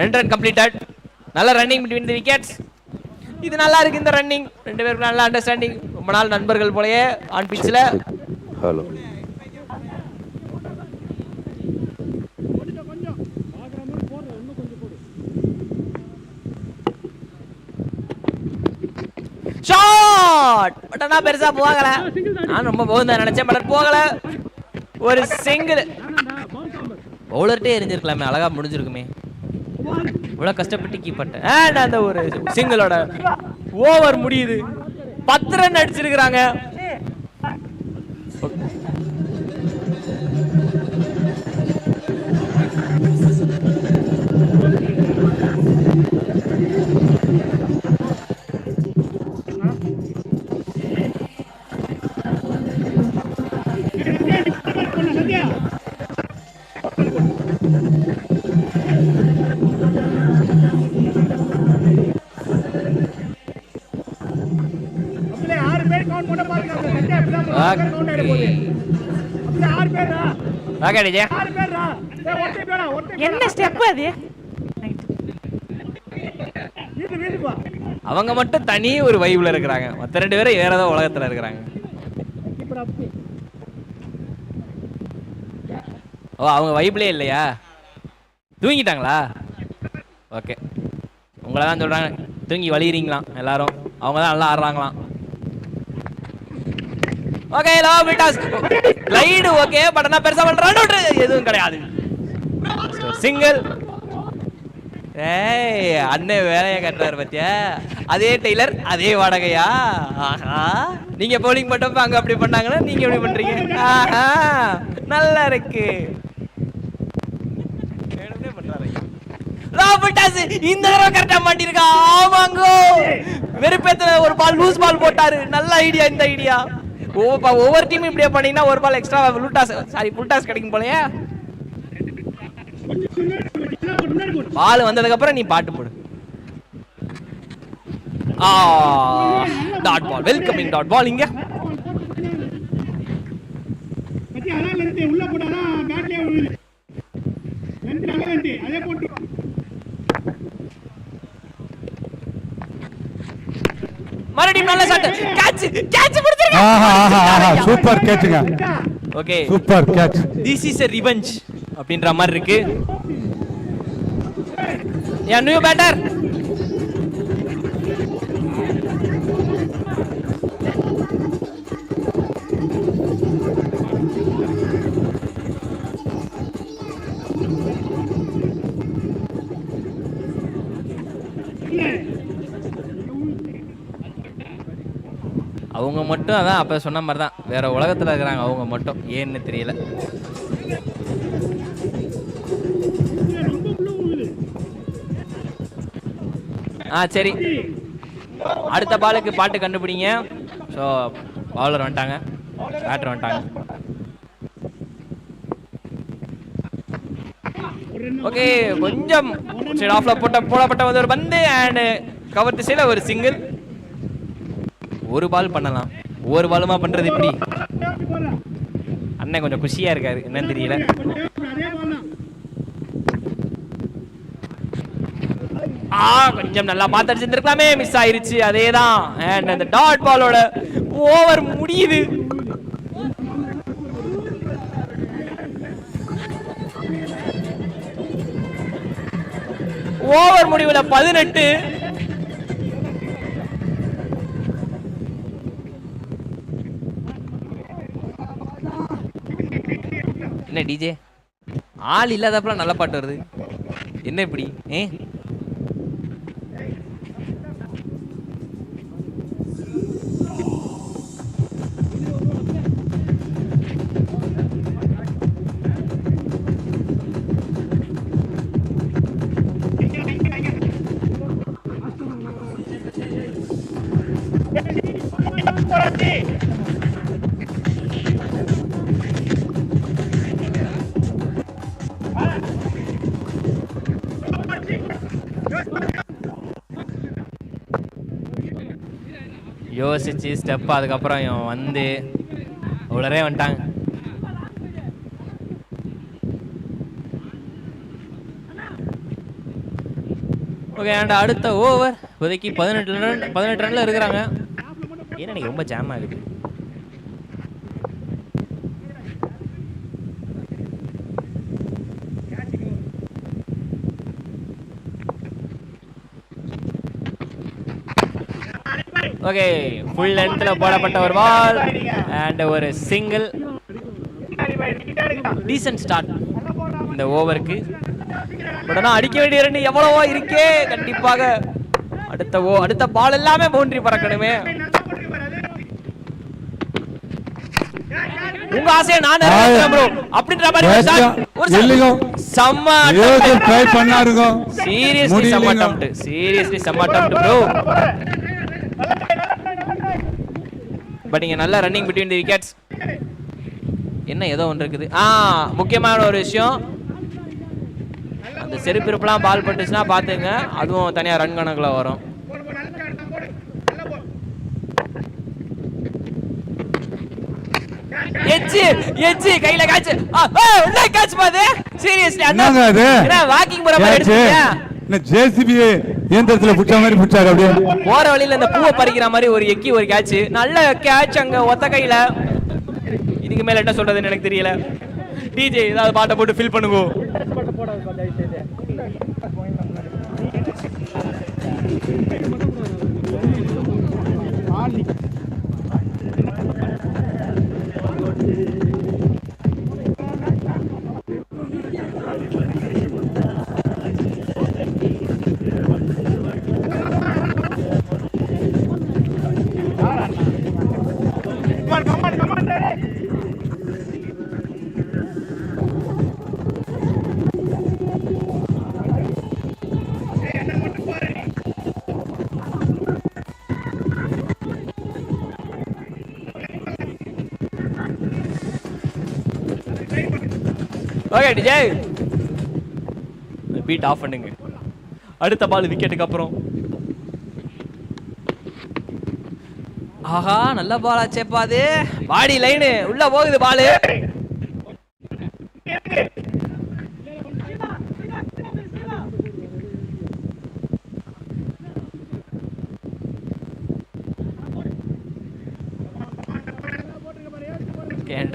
B: 2 ரன் கம்ப்ளீட்டட். நல்ல ரன்னிங் பிட்வீன் தி விக்கெட்ஸ். இது நல்லா இருக்கு இந்த ரன்னிங். ரெண்டு பேருக்கு நல்ல அண்டர்ஸ்டாண்டிங். ரொம்ப நாள் நண்பர்கள் போலயே ஆன் பிட்ச்ல.
A: Hello
B: shot. பட் ஆனா பெருசா போகல. நான் ரொம்ப போகுதா நினைச்சேன், பட் போகல. ஒரு சிங்கிள். பவுலர்ட்டே எரிஞ்சிருக்கலாமே, அழகா முடிஞ்சிருக்குமே. இவ்வளவு கஷ்டப்பட்டு கீப் பண்ணிட்டேன். அண்ட் அந்த ஒரு சிங்கிளோட ஓவர் முடியுது. 10 ரன் அடிச்சிருக்காங்க.
G: என்ன ஸ்டெப் அது?
B: அவங்க மட்டும் தனி ஒரு வைப்ல இருக்கிறாங்க. மத்த 2 பேரும் வேற ஏதோ உலகத்துல இருக்கிறாங்க. ஓ, அவங்க வைப்லயே இல்லையா? தூங்கிட்டாங்களா? ஓகே, உங்களை தான் சொல்றாங்க, தூங்கி வலிறீங்களாம் எல்லாரும். அவங்க தான் நல்லா ஆடுறாங்களாம். ஓகே, லோ விட்டாஸ் லைடு. ஓகே, பட் நான் பெருசா பண்ற ரன் அவுட் எதுவும் கிடையாது. சிங்கிள். ஏய், அண்ணே வேலைய கட்டுறாரு பத்தியா? அதே டெய்லர் அதே வாடகையா? ஆஹா, நீங்க போலிங் பண்ணப்ப அங்க அப்படி பண்ணாங்கன்னா நீங்க எப்படி பண்றீங்க? ஆஹா, நல்லா இருக்கு. இந்த தடவை கரெக்டா மாட்டிருக்கா. ஆமாங்க, வெறுப்பேத்துல ஒரு பால் லூஸ் பால் போட்டாரு. நல்ல ஐடியா இந்த ஐடியா. ஒவ்வொரு டீம் இப்படியே பண்ணீங்கன்னா ஒரு பால் எக்ஸ்ட்ரா ஃபுல் டாஸ் கிடைக்கும் போலயே. பால் வந்ததுக்கு அப்புறம் நீ பாட்டு போடு. Dot ball, welcoming dot ball. இங்க மறுபடியும் நல்ல ஷாட். கேட்ச் பிடிச்சிருக்காங்க.
C: சூப்பர் கேட்ச்ங்க.
B: Okay,
C: super catch.
B: This is a revenge அப்படின்ற மாதிரி இருக்கு. Yeah new batter. அவங்க மட்டும் அதான் அப்ப சொன்ன மாதிரி தான், வேற உலகத்துல இருக்கிறாங்க அவங்க மட்டும். ஏன்னு தெரியல. சரி, அடுத்த பாலுக்கு பாட்டு கண்டுபிடிங்க. ஸோ பவுலர் வந்துட்டாங்க, பேட்டர் வந்துட்டாங்க. ஓகே, கொஞ்சம் சைடு ஆஃப்ல போடப்பட்ட ஒரு பந்து அண்ட் கவர் திசையில ஒரு சிங்கிள். ஒரு பால் பண்ணலாம், ஒவ்வொரு பாலுமா பண்றது இப்படி. அண்ணன் கொஞ்சம் குஷியா இருக்காரு, என்னன்னு தெரியல. கொஞ்சம் நல்லா பார்த்து அடிச்சிருக்கலாமே, மிஸ் ஆயிருச்சு. அதேதான். அண்ட் அந்த டாட் பாலோட ஓவர் முடியுது. ஓவர் முடிவுல 18. என்ன டிஜே ஆள் இல்லாதப்பலாம் நல்ல பாட்டு வருது என்ன இப்படி யோசிச்சு ஸ்டெப் அதுக்கப்புறம் இவன் வந்து உடனே வந்துட்டாங்க. ஓகே அண்ட் அடுத்த ஓவர் இப்போதைக்கு 18 ரன்ல இருக்கிறாங்க. ஏன்னா எனக்கு ரொம்ப ஜாம் ஆகுது. ஓகே ஃபுல் லென்த்ல போடப்பட்ட ஒரு பால் அண்ட் ஒரு சிங்கிள். டீசன்ட் ஸ்டார்ட் இந்த ஓவருக்கு. உடனே அடிக்க வேண்டிய ரன் எவ்வளவோ இருக்கே. கண்டிப்பாக அடுத்த பால் எல்லாமே பவுண்டரி பறக்கணுமே. உங்க ஆசையை நான் நிறைவேற்றேன் ப்ரோ அப்படின்ற மாதிரி ஒரு செம்ம
C: ட்ரை பண்ணாருங்க.
B: சீரியஸ்லி செம்ம அட்டெம்ப்ட் ப்ரோ. பட் இங்க நல்ல ரன்னிங் பிட்வீன் தி விக்கெட்ஸ். என்ன ஏதோ ஒன்று இருக்குது. முக்கியமான ஒரு விஷயம், அந்த செருப்பிருப்பெல்லாம் பால் பட்டுச்சுன்னா பாத்துங்க, அதுவும் தனியா ரன் கணக்குல வரும். எச்சி கையில கேட்ச். என்ன கேட்ச் பாது? சீரியஸ்லி
C: என்னங்க அது?
B: என்ன வாக்கிங் போற மாதிரி எடுத்தீங்க?
C: என்ன ஜேசிபி இயந்திரத்துல புடிச்ச மாதிரி புடிச்சாரு அப்படியே.
B: போற வழியில இந்த பூவை பறிக்கிற மாதிரி ஒரு ஒரு கேட்ச். நல்ல கேட்ச் அங்க ஒத்த கையில. இதுக்கு மேல என்ன சொல்றதுன்னு எனக்கு தெரியல. டிஜே ஏதாவது பாட்டை போட்டு ஃபில் பண்ணுங்க. ஓகே டிஜே பீட் ஆஃப் பண்ணுங்க. அடுத்த பால் விக்கெட்டுக்கு அப்புறம். ஆஹா நல்ல பால் ஆச்சேப்பா. அது பாடி லைனு உள்ள போகுது பாலு.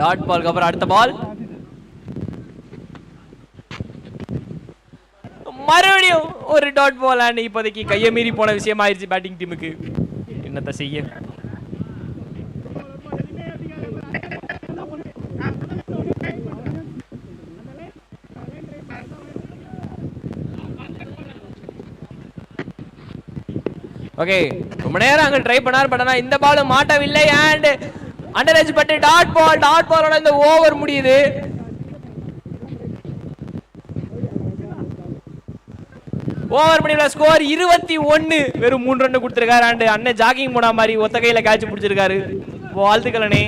B: டாட் பாலுக்கு அப்புறம் அடுத்த பால் மறுபடியும் ஒரு டாட் பால். அண்ட் இப்போதைக்கு கையை மீறி போன விஷயம் ஆயிடுச்சு பேட்டிங் டீமுக்கு. என்னத்த செய்ய? ஓகே ரொம்ப நேரம் அங்க ட்ரை பண்ணார். பட் ஆனா இந்த பால் மாட்டவில்லை. அண்ட் அண்டர் எட்ஜ் பட்டு டாட் பாலோட இந்த ஓவர் முடியுது. ஓவர் முடியல. ஸ்கோர் 21. வெறும் 3 ரன் கொடுத்திருக்காரு. அண்ட் அண்ணன் ஜாகிங் போன மாதிரி ஒத்த கையில கேட்ச் பிடிச்சிருக்காரு. வாழ்த்துக்கள் அண்ணே.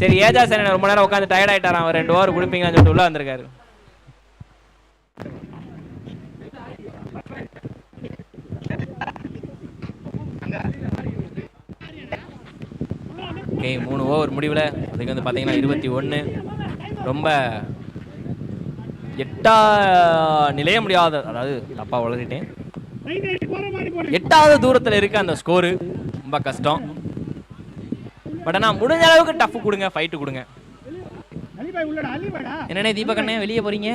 B: சரி ஏஜாஸ் அண்ணன் ரொம்ப நேரம் உட்காந்து டயர்ட் ஆயிட்டாராம். அவர் 2 ஓவர் குடிப்பீங்கன்னு சொல்லிட்டு உள்ள வந்திருக்காரு. ஓகே 3 ஓவர் முடிவில் அதுக்கு வந்து பார்த்தீங்கன்னா 21. ரொம்ப நிலைய முடியாத, அதாவது தப்பா வளர்த்திட்டேன், 8வது தூரத்தில் இருக்க அந்த ஸ்கோரு. ரொம்ப கஷ்டம். பட் ஆனால் முடிஞ்ச அளவுக்கு டஃப் கொடுங்க, ஃபைட்டு கொடுங்க. என்னண்ணே தீபக் அண்ணே வெளியே போறீங்க?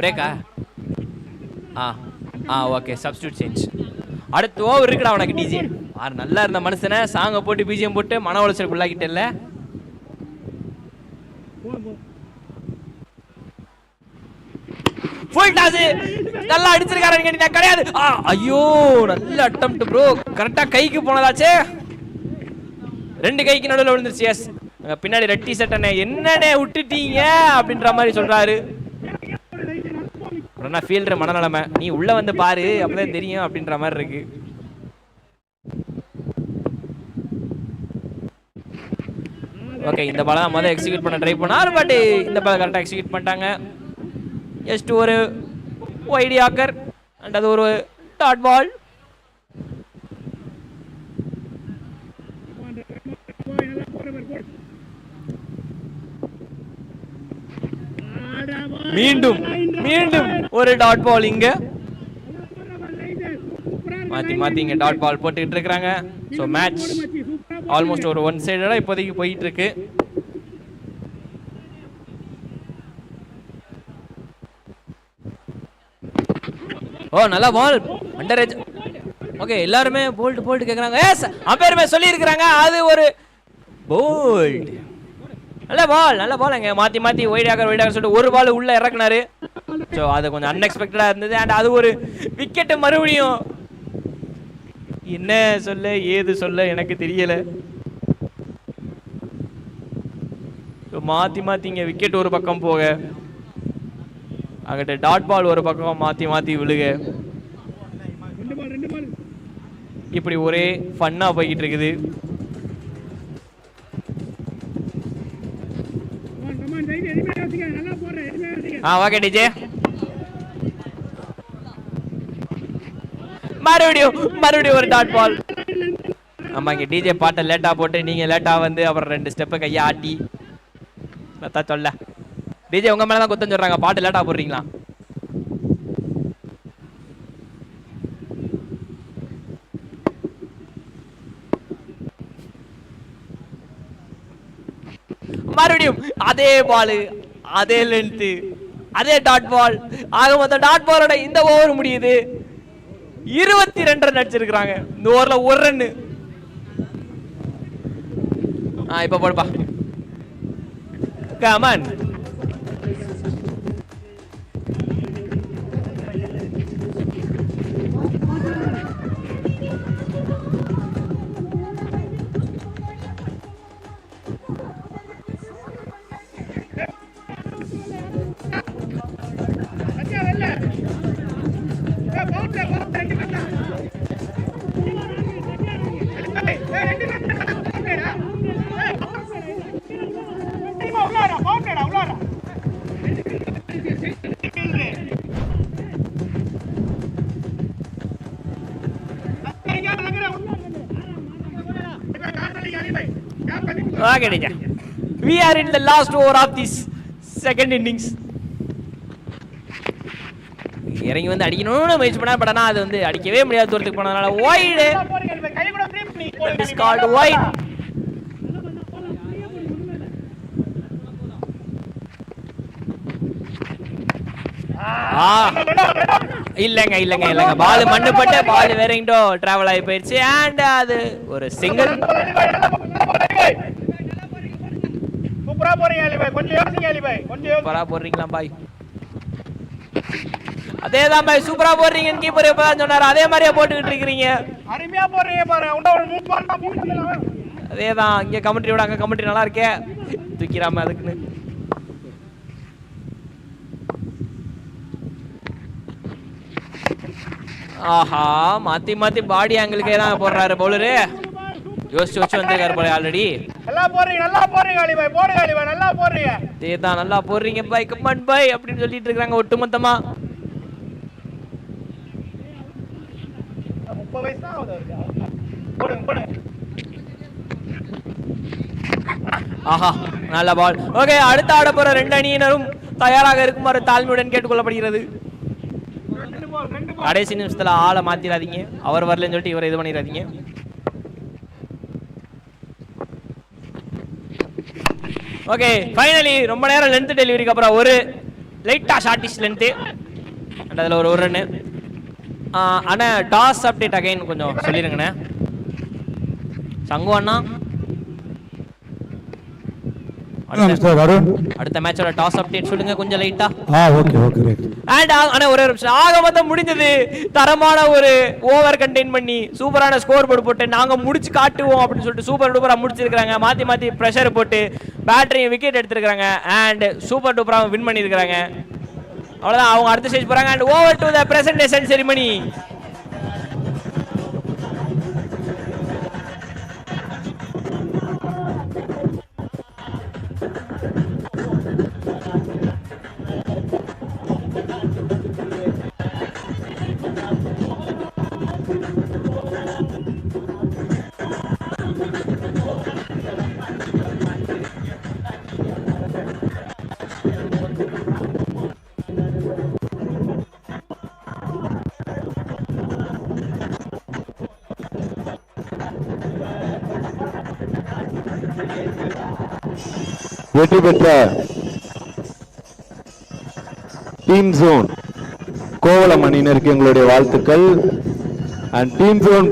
B: பிரேக்கா? Okay substitute change. அடுத்த ஓவர் இருக்குடா உனக்கு டிஜே. நல்லா இருந்த மனுஷனை சாங்கை போட்டு பிஜிஎம் போட்டு மன உளைச்சலுக்கு உள்ளாக்கிட்டே இல்லை. ஃபுல் டாஸ் நல்லா அடிச்சிருக்காருன்னு கேட்டீங்க கிடையாது. ஐயோ நல்ல அட்டெம்ப்ட் ப்ரோ, கரெக்டா கைக்கு போனதாச்சே, 2 கைக்கு நடுவில் விழுந்துருச்சு. எஸ் பின்னாடி ரெட் டி ஷர்ட் அண்ணே என்னண்ணே விட்டுட்டீங்க அப்படின்ற மாதிரி சொல்றாரு. ஃபீல்டர் மனநலமை, நீ உள்ள வந்து பாரு அப்பதான் தெரியும் அப்படின்ற மாதிரி இருக்கு. ஓகே இந்த பால தான் முதல்ல எக்ஸிக்யூட் பண்ண ட்ரை பண்ணாரு, பட் இந்த பால கரெக்டாக எக்ஸிக்யூட் பண்ணிட்டாங்க. ஜஸ்ட் ஒரு ஒய்டி ஆக்கர் அண்ட் அது ஒரு டாட் பால். மீண்டும் மீண்டும் ஒரு டாட் பால். இங்க மாத்தி மாத்தி இங்க டாட் பால் போட்டுக்கிட்டு இருக்காங்க. ஸோ மேட்ச் ஆல்மோஸ்ட் ஒரு ஒன் சைடா இப்போதைக்கு போயிட்டு இருக்கு. ஓ நல்ல பால் அண்டர் ஏஜ். ஓகே எல்லாருமே போல்ட் போல்ட் கேக்குறாங்க. எஸ் அம்பையருமே சொல்லி இருக்காங்க அது ஒரு போல்ட். நல்ல பால் அங்க மாத்தி மாத்தி ஒய்டாக சொல்லிட்டு ஒரு பால் உள்ள இறக்குனாரு. ஸோ அது கொஞ்சம் அன்எக்ஸ்பெக்டடா இருந்தது. அண்ட் அது ஒரு விக்கெட். மறுபடியும் என்ன சொல்ல ஏது சொல்ல எனக்கு தெரியல. மாத்தி மாத்தி இங்க விக்கெட் ஒரு பக்கம் போக, அங்கிட்ட டாட் பால் ஒரு பக்கம் மாத்தி மாத்தி விழுக, இப்படி ஒரே ஃபன்னா போய்கிட்டு இருக்குது. ஓகே டிஜே மறுபடியும் ஒரு டாட் பால். ஆமா இங்க டிஜே பாட்டை லேட்டா போட்டு நீங்க லேட்டா வந்து அப்புறம் 2 ஸ்டெப் கையை ஆட்டி சொல்ல. டிஜே உங்க மேலதான் குத்தம் சொல்றாங்க, பாட்டு லேட்டா போடுறீங்களா? மறுபடியும் அதே பால், அதே லென்த், அதே டாட் பால். ஆக மொத்தம் டாட் பாலோட இந்த ஓவர் முடியுது. 22 ரன் அடிச்சிருக்காங்க. இந்த ஓவர்ல 1 ரன். இப்ப போடுப்பா come on. We are in the last over of this second innings. இறங்கி வந்து அடிக்கணும்னு முயற்சி பண்ணா, பட் ஆனா அது வந்து அடிக்கவே முடியாத தூரத்துக்கு போனதுனால wide. That is called wide. இல்லங்க பால் மண்ணு பட்டு பால் வேற எங்கோ டிராவல் ஆகி போயிடுச்சு. அண்ட் அது ஒரு சிங்கிள். சூப்பரா போடுறீங்களா பாய்? அதேதான் பாய், சூப்பரா போடுறீங்கன்னு கீப்பர் எப்பதான் சொன்னாரு, அதே மாதிரியா போட்டுக்கிட்டு இருக்கீங்க. அருமையா போடுறீங்க பாரு. அதேதான் இங்க கமெண்ட்ரியோட அங்க கமெண்ட்ரி நல்லா இருக்கே, தூக்கிராம அதுக்குன்னு. ஆஹா மாத்தி மாத்தி பாடி ஆங்கிளுக்கே தான் போடுறாரு பவுலரு. யோசிச்சு வந்திருக்காரு போல ஆல்ரெடி. நல்லா போடுறீங்க அலி பாய், போடுங்க அலி பாய், நல்லா போடுறீங்க. அதேதான் நல்லா போடுறீங்க பாய், கமான் பாய் அப்படின்னு சொல்லிட்டு இருக்காங்க ஒட்டுமொத்தமா. 30 வயசு தான் ஆகுது. போடுங்க. ஆஹா நல்ல பால். ஓகே அடுத்த ஆட போற 2 அணியினரும் தயாராக இருக்குமாறு தாழ்மையுடன் கேட்டுக்கொள்ளப்படுகிறது. கடைசி நிமிஷத்துல ஆளை மாத்திராதீங்க, அவர் வரலன்னு சொல்லிட்டு இவரை இது பண்ணிடாதீங்க. ஓகே ஃபைனலி ரொம்ப நேரம் லென்த் டெலிவரிக்கு அப்புறம் ஒரு லைட்டா ஷார்ட்டிஷ் லென்த் அண்ட் அதில் ஒரு ரன்னு. அண்ணா டாஸ் அப்டேட் அகைன் கொஞ்சம் சொல்லிடுங்கண்ணே. சங்கு அண்ணா
C: மிஸ்டர் அருண்.
B: அடுத்த மேட்சோட டாஸ் அப்டேட் சொல்லுங்க கொஞ்சம் லைட்டா.
C: Okay right.
B: அண்ட் ஆனா ஒரே நிமிஷம் ஆக மொத்தம் முடிஞ்சது. தரமான ஒரு ஓவர் கண்டெயின் பண்ணி சூப்பரான ஸ்கோர் போர்டு போட்டு நாங்க முடிச்சு காட்டுவோம் அப்படின்னு சொல்லிட்டு சூப்பர் டூப்பரா முடிச்சிருக்காங்க. மாத்தி பிரஷர் போட்டு பேட்டரி விக்கெட் எடுத்திருக்காங்க அண்ட் சூப்பர் டூப்பரா வின் பண்ணிருக்காங்க. அவ்வளவுதான், அவங்க அடுத்த ஸ்டேஜ் போறாங்க. And over to the presentation ceremony.
A: வெற்றி பெற்ற டீம் ஜோன் கோவளம் அணியினருக்கு எங்களுடைய வாழ்த்துக்கள். And team zone